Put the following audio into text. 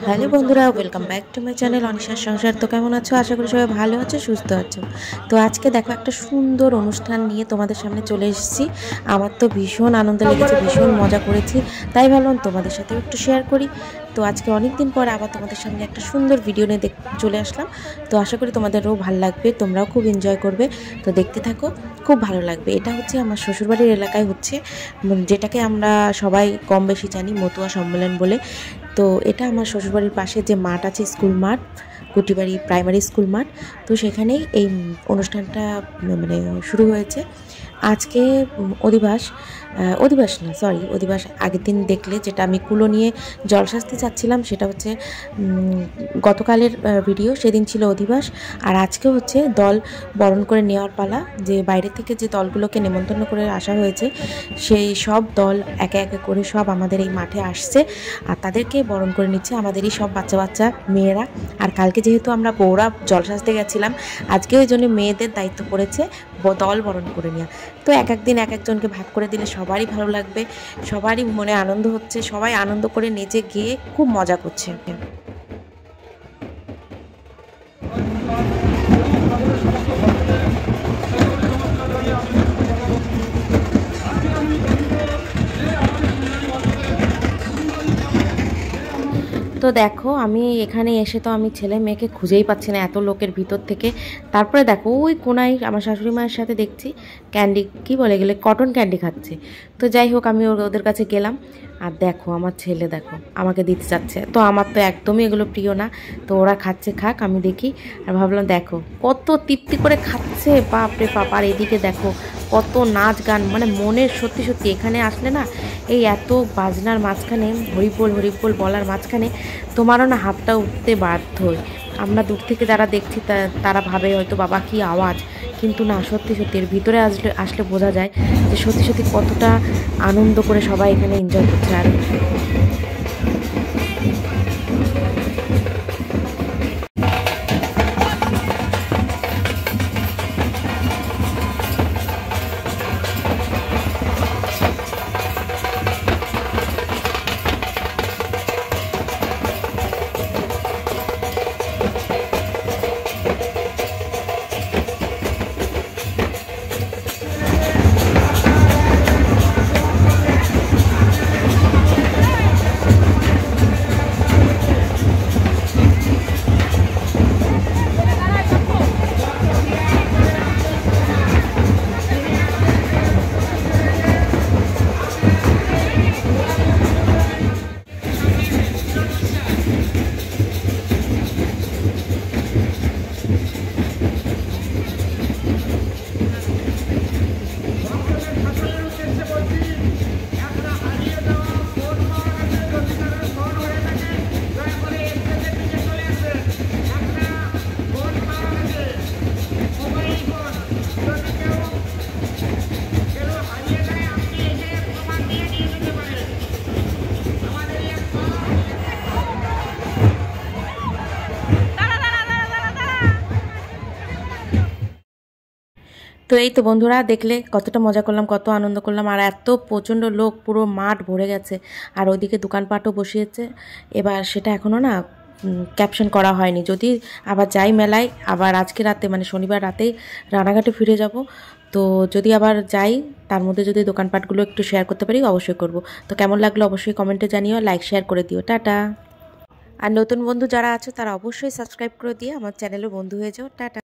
Hello বন্ধুরা, welcome back to my channel অনিশার সংসার। তো কেমন আছো? আশা করি সবাই ভালো আছো, সুস্থ আছো। তো আজকে দেখো একটা সুন্দর অনুষ্ঠান নিয়ে তোমাদের সামনে চলে এসেছি। আমার তো ভীষণ আনন্দ লেগেছে, ভীষণ মজা করেছি, তাই ভাবলাম তোমাদের সাথেও একটু শেয়ার করি। তো আজকে অনেক দিন পর আবার তোমাদের সামনে একটা সুন্দর ভিডিও নিয়ে চলে আসলাম। তো আশা করি তোমাদেরও ভালো লাগবে, তোমরাও খুব এনজয় করবে। তো দেখতে থাকো, খুব ভালো লাগবে। এটা হচ্ছে আমার শ্বশুরবাড়ির এলাকায় হচ্ছে, যেটাকে আমরা সবাই কম বেশি জানি মতুয়া সম্মেলন বলে। তো এটা আমার শ্বশুরবাড়ির পাশে যে মাঠ আছে, স্কুল মাঠ, কুটিবাড়ি প্রাইমারি স্কুল মাঠ। তো সেখানেই এই অনুষ্ঠানটা মানে শুরু হয়েছে আজকে। অধিবাস না, সরি, অধিবাস আগের দিন দেখলে, যেটা আমি কুলো নিয়ে জলশাস্তি চাচ্ছিলাম সেটা হচ্ছে গতকালের ভিডিও। সেদিন ছিল অধিবাস, আর আজকে হচ্ছে দল বরণ করে নেওয়ার পালা। যে বাইরে থেকে যে দলগুলোকে নেমন্তন্ন করে আসা হয়েছে, সেই সব দল একে একে করে সব আমাদের এই মাঠে আসছে, আর তাদেরকে বরণ করে নিচ্ছে আমাদেরই সব বাচ্চা বাচ্চা মেয়েরা। আর কালকে যেহেতু আমরা বউরা জলসাজতে গেছিলাম, আজকে ওই জন্য মেয়েদের দায়িত্ব পড়েছে দল বরণ করে নেওয়া। তো এক একদিন এক একজনকে ভাগ করে দিলে সবারই ভালো লাগবে, সবারই মনে আনন্দ হচ্ছে, সবাই আনন্দ করে নেচে গিয়ে খুব মজা করছে। তো দেখো, আমি এখানে এসে তো আমি ছেলে মেয়েকে খুঁজেই পাচ্ছি না এত লোকের ভিতর থেকে। তারপরে দেখো ওই কোনায় আমার শাশুড়ি মায়ের সাথে দেখছি ক্যান্ডি, কি বলে গেলে, কটন ক্যান্ডি খাচ্ছে। তো যাই হোক, আমি ওদের কাছে গেলাম, আর দেখো আমার ছেলে দেখো আমাকে দিতে চাচ্ছে। তো আমার তো একদমই এগুলো প্রিয় না। তো ওরা খাচ্ছে, খাক, আমি দেখি। আর ভাবলাম দেখো কত তৃপ্তি করে খাচ্ছে, বাপরে বাপ। আর এদিকে দেখো কত নাচ গান, মানে মনের সত্যি সত্যি এখানে আসলে না, এই এত বাজনার মাঝখানে হরিবোল হরিবোল বলার মাঝখানে তোমারও না হাতটা উঠতে বাধ্যই। আমরা দূর থেকে যারা দেখছি তারা ভাবে হয়তো বাবা কি আওয়াজ, কিন্তু না, সত্যি সত্যি এর ভিতরে আসলে আসলে বোঝা যায় যে সত্যি সত্যি কতটা আনন্দ করে সবাই এখানে এনজয় করছে। আর তো এই তো বন্ধুরা, দেখলে কতটা মজা করলাম, কত আনন্দ করলাম। আর এত প্রচণ্ড লোক, পুরো মাঠ ভরে গেছে। আর ওইদিকে দোকানপাটও বসিয়েছে। এবার সেটা এখনও না ক্যাপশন করা হয়নি। যদি আবার যাই মেলায়, আবার আজকে রাতে মানে শনিবার রাতেই রানাঘাটে ফিরে যাব। তো যদি আবার যাই, তার মধ্যে যদি দোকানপাটগুলো একটু শেয়ার করতে পারি অবশ্যই করব। তো কেমন লাগলো অবশ্যই কমেন্টে জানিও, লাইক শেয়ার করে দিও। টাটা। আর নতুন বন্ধু যারা আছো তারা অবশ্যই সাবস্ক্রাইব করে দিয়ে আমার চ্যানেলের বন্ধু হয়ে যাও। টাটা।